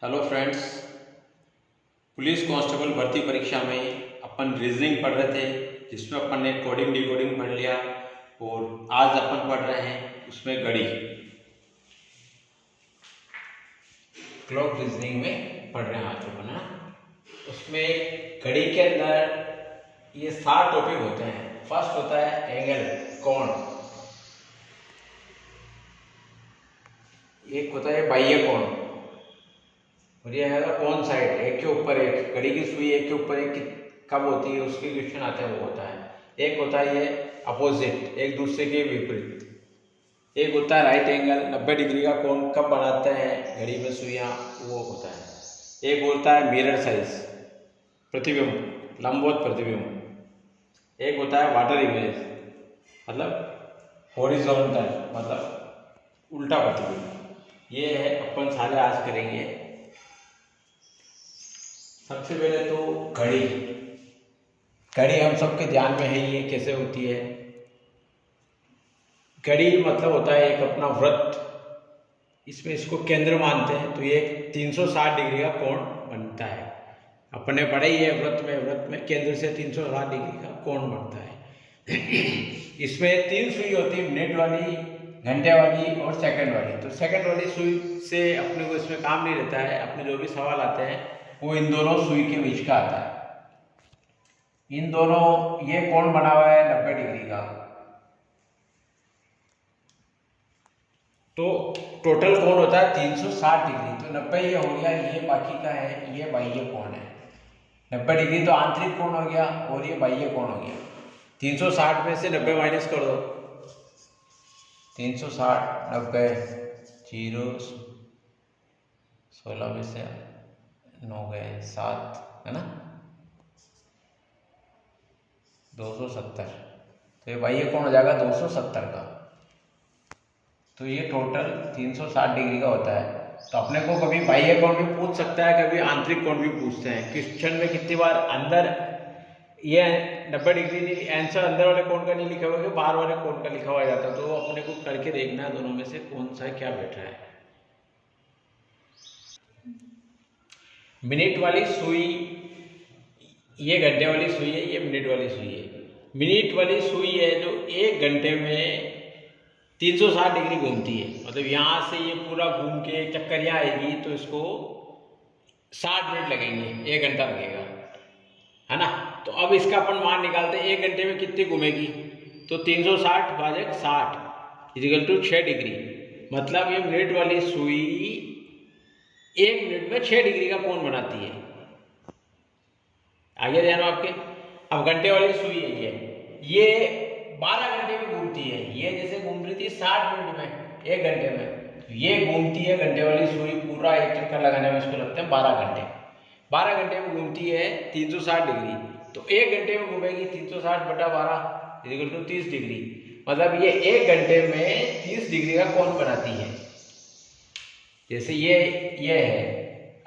Hello friends, police constable भर्ती परीक्षा में अपन रीजनिंग पढ़ रहे थे, जिसमें अपन ने कोडिंग डिकोडिंग पढ़ लिया। और आज अपन पढ़ रहे हैं उसमें गणित, क्लॉक रीजनिंग में पढ़ रहे हैं आज अपन ना। उसमें गणित के अंदर ये 7 टॉपिक होते हैं। फर्स्ट होता है एंगल, कोण। एक होता है बाह्य कोण, और ये है कौन साइड, एक के ऊपर एक, घड़ी की सुई एक के ऊपर एक कब होती है, उसके क्वेश्चन आते हैं, वो होता है। एक होता है ये अपोजिट, एक दूसरे के विपरीत। एक होता है राइट एंगल, 90 डिग्री का कोण कब बनाते हैं घड़ी में सुइयां, वो होता है। एक होता है मिरर साइज, प्रतिबिंब, लंबवत प्रतिबिंब। एक होता है वाटर इमेज, मतलब हॉरिजॉन्टल, मतलब उल्टा प्रतिबिंब। ये है अपन सारे आज करेंगे। सबसे पहले तो घड़ी। घड़ी हम सबके ध्यान में है, ये कैसे होती है। घड़ी मतलब होता है एक अपना वृत्त, इसमें इसको केंद्र मानते हैं, तो ये 360 डिग्री का कोण बनता है। अपने पढ़े ही है, वृत्त में केंद्र से 360 डिग्री का कोण बनता है। इसमें 3 सुई होती है, मिनट वाली, घंटे वाली और सेकंड वाली। तो सेकंड वाली सुई से अपने को इसमें काम नहीं रहता है। अपने जो भी सवाल आते हैं वो इन दोनों सुई के बीच का आता है। इन दोनों, ये कोण बना हुआ है 90 डिग्री का, तो टोटल कोण होता है 360 डिग्री। तो 90 ये हो गया, ये बाकी का है, ये बाह्य कोण है। 90 डिग्री तो आंतरिक कोण हो गया और ये बाह्य कोण हो गया। 360 में से 90 माइनस कर दो, 360 90 0 16 में से 9 गए 7, है ना, 270। तो ये बाह्य कोण हो जाएगा 270 का। तो ये टोटल 360 डिग्री का होता है। तो अपने को कभी बाह्य कोण भी पूछ सकता है, कभी आंतरिक कोण भी पूछते हैं। क्वेश्चन में कितनी बार अंदर ये 90 डिग्री नहीं, आंसर अंदर वाले कोण का नहीं लिखा हुआ, बाहर वाले कोण का लिखा हुआ जाता है। तो अपने को करके देखना है दोनों में से कौन सा क्या बैठ रहा है। मिनट वाली सुई, ये घंटे वाली सुई है, ये मिनट वाली सुई है। मिनट वाली सुई है जो 1 घंटे में 360 डिग्री घूमती है, मतलब यहाँ से ये पूरा घूम के चक्कर यहाँ आएगी, तो इसको 60 मिनट लगेंगे, 1 घंटा लगेगा, है ना। तो अब इसका अपन मान निकालते हैं, 1 घंटे में कितनी घूमेगी। तो 360 भाजक 60 इक्वल टू 6 डिग्री। मतलब ये मिनट वाली सुई 1 मिनट में 6 डिग्री का कोण बनाती है। आगे ध्यान आपके। अब घंटे वाली सुई है, ये 12 घंटे में घूमती है। ये जैसे घूम रही थी 60 मिनट में, 1 घंटे में, तो ये घूमती है घंटे वाली सुई, पूरा एक चक्कर लगाने में इसको लगते हैं 12 घंटे। 12 घंटे में घूमती है 360 डिग्री। तो 1 घंटे में घूमेगी 360 बटा 12 इक्वल टू 30 डिग्री। मतलब ये 1 घंटे में 30 डिग्री का कोण बनाती है। जैसे ये है,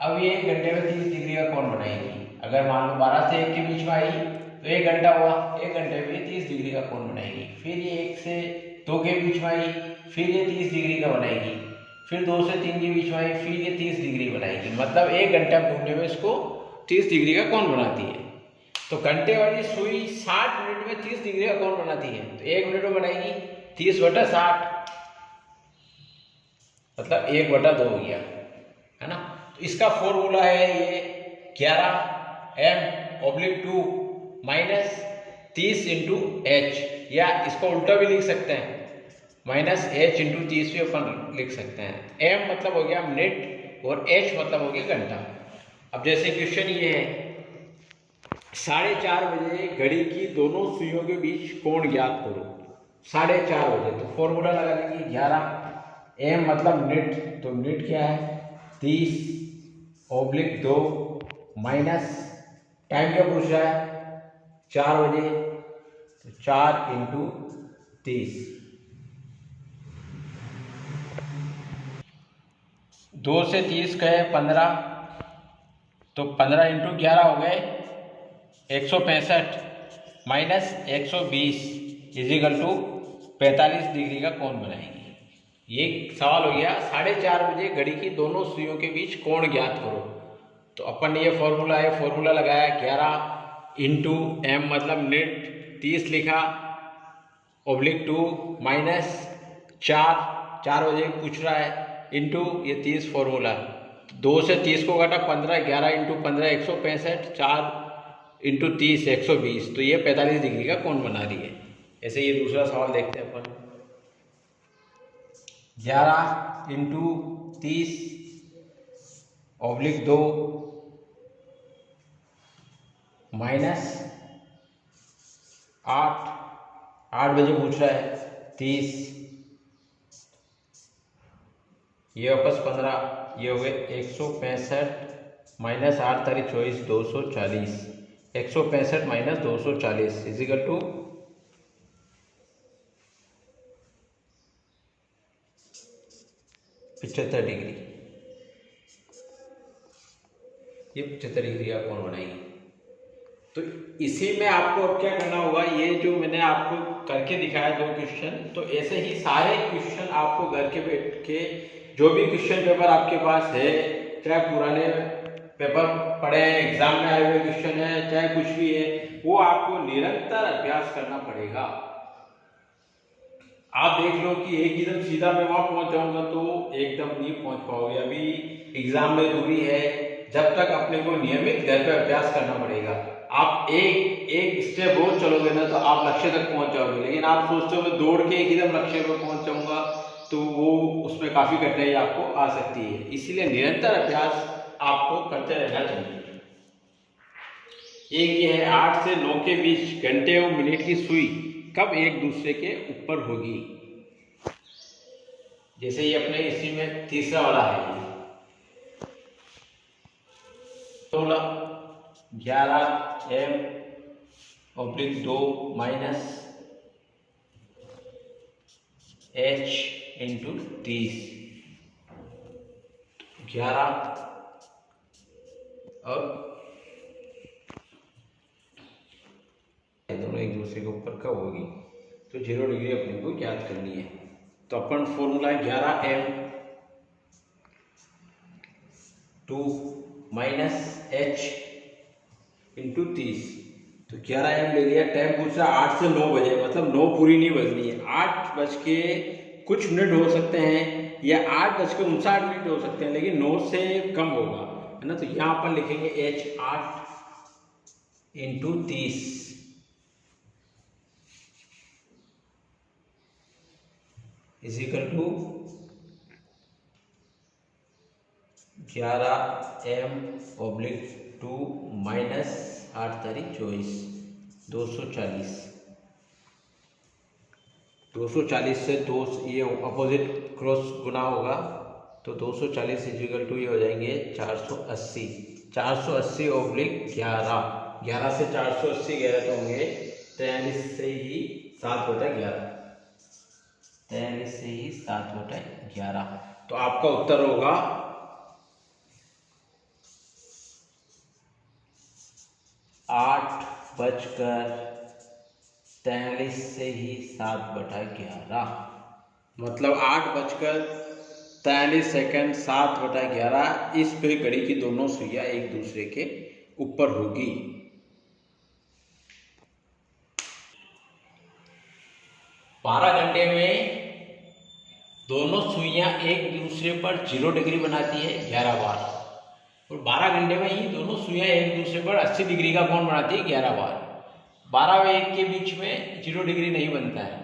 अब ये 1 घंटे में 30 डिग्री का कोण बनाएगी। अगर मान लो 12 से 1 के बीच में आई तो 1 घंटा हुआ, 1 घंटे में 30 डिग्री का कोण बनाएगी। फिर ये 1 से 2 के बीच में आई, फिर ये 30 डिग्री का बनाएगी। फिर 2 से 3 के बीच में आई, फिर ये 30 डिग्री बनाएगी। मतलब 1 घंटा घूमने में इसको 30 डिग्री का कोण बनाती है। तो घंटे वाली सुई 60 मिनट में 30 डिग्री का कोण बनाती है, तो 1 मिनट में बनाएगी 30 बटा 60, मतलब 1 बटा 2 हो गया, है ना। तो इसका फॉर्मूला है ये 11m/2 माइनस 30 इंटू h, या इसको उल्टा भी लिख सकते हैं, माइनस h इंटू 30 भी अपन लिख सकते हैं। m मतलब हो गया मिनट और h मतलब हो गया घंटा। अब जैसे क्वेश्चन ये है, 4:30 बजे घड़ी की दोनों सुइयों के बीच कोण ज्ञात करो। 4:30 बजे, तो फॉर्मूला लगा लेंगे 11, m मतलब मिनट, तो मिनट क्या है 30/2 माइनस टाइम क्या पूछ रहा है 4 बजे, तो 4 इंटू 30, 2 से 30 गए 15, तो 15 इंटू 11 हो गए 165 माइनस 120 इजिकल टू 45 डिग्री का कोण बनाएगी। ये सवाल हो गया 4:30 बजे घड़ी की दोनों सुइयों के बीच कोण ज्ञात करो। तो अपन ने ये फॉर्मूला लगाया 11 इंटू एम मतलब मिनट 30 लिखा -2 माइनस 4 बजे पूछ रहा है इंटू ये 30 फॉर्मूला 2 से 30 को काटा 15 11 इंटू 15 165 4 इंटू 30 120 तो ये 45 डिग्री का कोण बना रही है। ऐसे ये दूसरा सवाल देखते हैं अपन 11 इंटू 30 ऑब्लिक 2 माइनस 8 बजे पूछ रहा है 30 ये वापस 15 ये हो गए 165 माइनस 8 तारीख 24 240 165 माइनस 240 इजिकल टू 75 डिग्री। ये 75 डिग्री का कोण बनाएगी। तो इसी में आपको अब क्या करना होगा, ये जो मैंने आपको करके दिखाया 2 क्वेश्चन, तो ऐसे ही सारे क्वेश्चन आपको घर के बैठ के जो भी क्वेश्चन पेपर आपके पास है, चाहे पुराने पेपर पड़े हैं, एग्जाम में आए हुए क्वेश्चन है, चाहे कुछ भी है, वो आपको निरंतर अभ्यास करना पड़ेगा। आप देख लो कि एक एकदम सीधा मैं वहां पहुंच जाऊंगा तो एकदम नहीं पहुंच पाओगे। अभी एग्जाम में दूरी है, जब तक अपने को नियमित घर पे अभ्यास करना पड़ेगा। आप एक स्टेप रोज चलोगे ना तो आप लक्ष्य तक पहुंच जाओगे। लेकिन आप सोचते हो मैं दौड़ के एकदम लक्ष्य पे पहुंच जाऊंगा तो वो उसमें काफी कठिनाई आपको आ सकती है। इसीलिए निरंतर अभ्यास आपको करते रहना चाहिए। एक ये है 8 से 9 के बीच घंटे और मिनट की सुई कब एक दूसरे के ऊपर होगी। जैसे ये अपने इसी में तीसरा वाला है 11 M oblique 2 minus H into 30 11 और दोनों एक दूसरे के ऊपर कब होगी तो 0 डिग्री अपने को ज्ञात करनी है। तो अपन formula 11 M 2 minus H into 30 तो 11 एम ले लिया। टाइम पूछ रहा 8 से 9 बजे मतलब 9 पूरी नहीं बजनी है, 8 बज के कुछ मिनट हो सकते हैं या 8 बज के 59 मिनट हो सकते हैं, लेकिन 9 से कम होगा है ना। तो यहाँ अपन लिखेंगे H 8 into 30 is equal to 11 M oblique 2 minus 8 तारीख 24 240 से 2 ये अपोजिट क्रॉस गुना होगा तो 240 इजिकल टू ये हो जाएंगे 480 ऑब्लिक 11 से 480 गया तो होंगे 43 से ही 7/11 43 से ही 7/11। तो आपका उत्तर होगा 8:43 से ही 7/11 मतलब 8:43 7/11 इस पे घड़ी की दोनों सुइयां एक दूसरे के ऊपर होगी। 12 घंटे में दोनों सुइयां एक दूसरे पर 0 डिग्री बनाती है 11 बार, और 12 घंटे में ही दोनों सुइयां एक दूसरे पर 80 डिग्री का कोण बनाती है 11 बार। 12 और 1 के बीच में 0 डिग्री नहीं बनता है,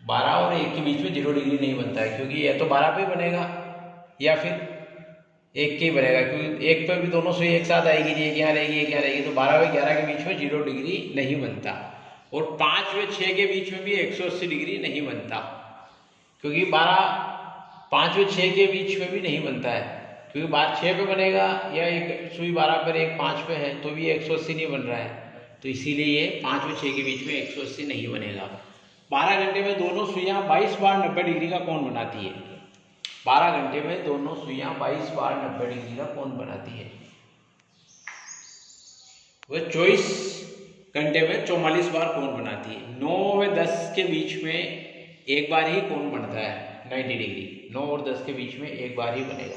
12 और 1 के बीच में 0 डिग्री नहीं बनता है, क्योंकि या तो 12 पे बनेगा या फिर 1 के ही बनेगा, क्योंकि 1 पे भी दोनों सुई एक साथ आएगी, एक यहाँ रहेगी एक यहाँ रहेगी, तो 12 और 11 के बीच में 0 डिग्री नहीं बनता। और 5 व 6 के बीच में भी 180 डिग्री नहीं बनता, क्योंकि 5 व 6 के बीच में भी नहीं बनता है, क्योंकि 6 पे बनेगा या एक सुई 12 पर एक 5 पे है तो भी 180 नहीं बन रहा है, तो इसीलिए ये 5 व 6 के बीच में 180 नहीं बनेगा। 12 घंटे में दोनों सुइयां 22 बार 90 डिग्री का कोण बनाती है। 12 घंटे में दोनों सुइयां 22 बार 90 डिग्री का कोण बनाती है। वह 24 घंटे में 44 बार कोण बनाती है। 9 व 10 के बीच में एक बार ही कोण बनता है, 90 डिग्री। 9 और 10 के बीच में एक बार ही बनेगा,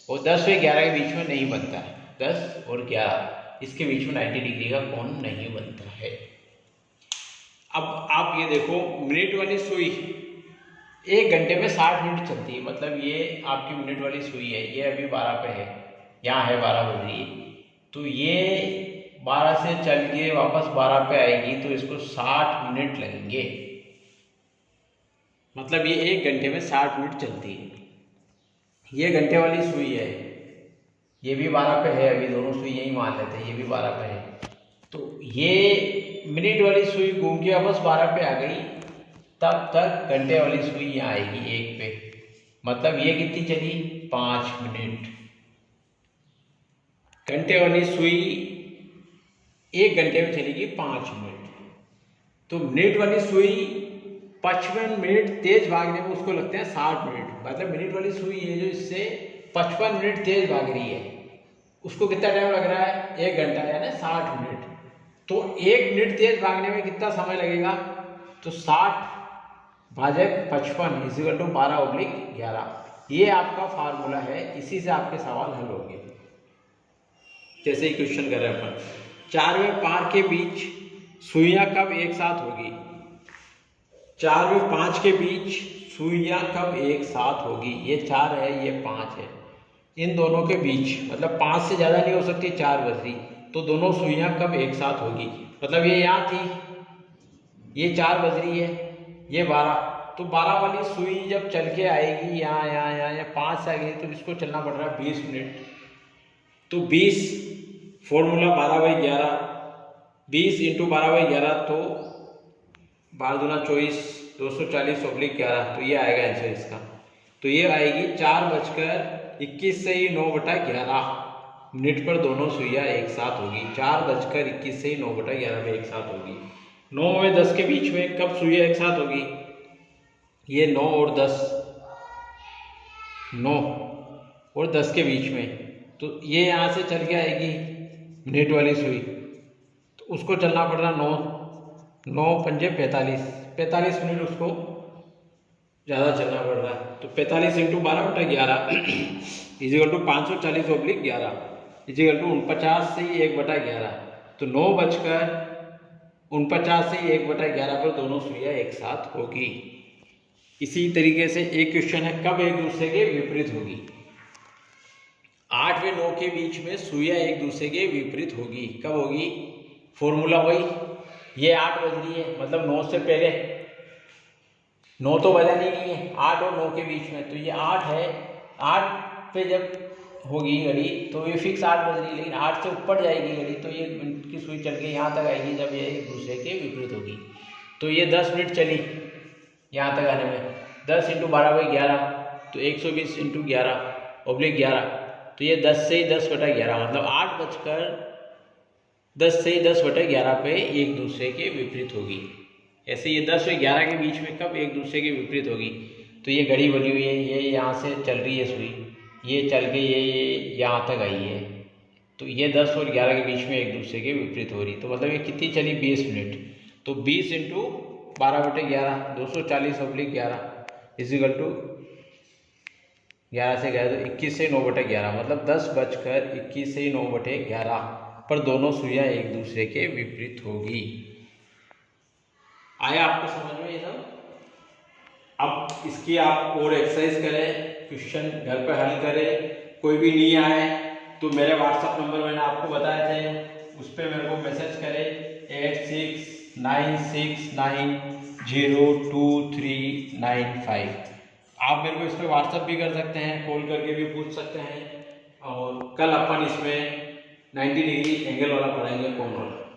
और 10 और 11 के बीच में नहीं बनता है। 10 और 11 इसके बीच में 90 डिग्री का कोण नहीं बनता है। अब आप ये देखो, मिनट वाली सुई 1 घंटे में 60 मिनट चलती है, मतलब ये आपकी मिनट वाली सुई है, ये अभी 12 पे है, यहाँ है 12 बज रही है, तो ये 12 से चल के वापस 12 पे आएगी, तो इसको 60 मिनट लगेंगे, मतलब ये 1 घंटे में 60 मिनट चलती है। ये घंटे वाली सुई है, ये भी 12 पे है, अभी दोनों सुई यही मान लेते हैं, ये भी 12 पे है, तो ये मिनट वाली सुई घूम के वापस 12 पे आ गई, तब तक घंटे वाली सुई यहाँ आएगी 1 पे, मतलब ये कितनी चली 5 मिनट। घंटे वाली सुई 1 घंटे में चलेगी 5 मिनट, तो मिनट वाली सुई 55 मिनट तेज भागने में उसको लगते हैं 60 मिनट, मतलब मिनट वाली सुई है जो इससे 55 मिनट तेज भाग रही है, उसको कितना टाइम लग रहा है 1 घंटा, यानी 60 मिनट। तो 1 मिनट तेज भागने में कितना समय लगेगा, तो 60 भाजक 55 इक्वल टू 12/11। ये आपका फार्मूला है, इसी से आपके सवाल हल होंगे। जैसे ही क्वेश्चन कर रहे हैं अपन, 4वें पार के बीच सुइयां कब एक साथ होगी, 4 व 5 के बीच सुइयां कब एक साथ होगी, ये 4 है ये 5 है, इन दोनों के बीच, मतलब 5 से ज़्यादा नहीं हो सकती, 4 बज रही, तो दोनों सुइयां कब एक साथ होगी, मतलब ये यहाँ थी, ये 4 बज रही है, ये 12, तो 12 वाली सुई जब चल के आएगी यहाँ यहाँ यहाँ या 5 से आएगी, तो इसको चलना पड़ रहा है 20 मिनट, तो 20 फॉर्मूला 12/11, 20 × 12/11, तो 12 दूना 24, 240/11, तो ये आएगा आंसर इसका। तो ये आएगी 4:21 से ही 9/11 मिनट पर दोनों सुइयां एक साथ होगी, 4:21 से ही 9/11 में एक साथ होगी। 9 और 10 के बीच में कब सुइयां एक साथ होगी, ये 9 और 10, 9 और 10 के बीच में, तो ये यहाँ से चल के आएगी मिनट वाली सुई, तो उसको चलना पड़ रहा 9 पंजे 45 मिनट उसको ज़्यादा चलना पड़ रहा है, तो 45 × 12/11 इक्वल टू 540/11 इक्वल टू 49 से ही 1/11, तो 9:49 से ही 1/11 पर दोनों सुइयां एक साथ होगी। इसी तरीके से एक क्वेश्चन है, कब एक दूसरे के विपरीत होगी, 8 व 9 के बीच में सुइयां एक दूसरे के विपरीत होगी, कब होगी, फॉर्मूला वही, ये 8 बज रही है, मतलब 9 से पहले, 9 तो बजा नहीं है, 8 और 9 के बीच में, तो ये 8 है, 8 पे जब होगी घड़ी तो ये फिक्स 8 बज रही है, लेकिन 8 से ऊपर जाएगी घड़ी तो ये की सुई चल के यहाँ तक आएगी जब ये एक दूसरे के विपरीत होगी, तो ये 10 मिनट चली यहाँ तक आने में, 10 × 12/11, तो 120 × 11/11, तो ये 10 से ही 10/11, मतलब 10 से ही 10/11 पे एक दूसरे के विपरीत होगी। ऐसे ये 10 और 11 के बीच में कब एक दूसरे के विपरीत होगी, तो ये घड़ी बनी हुई है, ये यहाँ से चल रही है सुई, ये चल के ये यहाँ तक आई है, तो ये 10 और 11 के बीच में एक दूसरे के विपरीत हो रही, तो मतलब ये कितनी चली 20 मिनट, तो 20 × 12/11 240/11 इक्वल टू 11 से गए तो 21 से 9/11, मतलब 10:21 से 9/11 पर दोनों सुइयां एक दूसरे के विपरीत होगी। आया आपको समझ में ये सब? अब इसकी आप और एक्सरसाइज करें, क्वेश्चन घर पर हल करें, कोई भी नहीं आए तो मेरे व्हाट्सएप नंबर मैंने आपको बताए थे, उस पर मेरे को मैसेज करें 8696902395। आप मेरे को इस पर व्हाट्सएप भी कर सकते हैं, कॉल करके भी पूछ सकते हैं, और कल अपन इसमें 90 डिग्री एंगल वाला पढ़ाएंगे कोण वाला।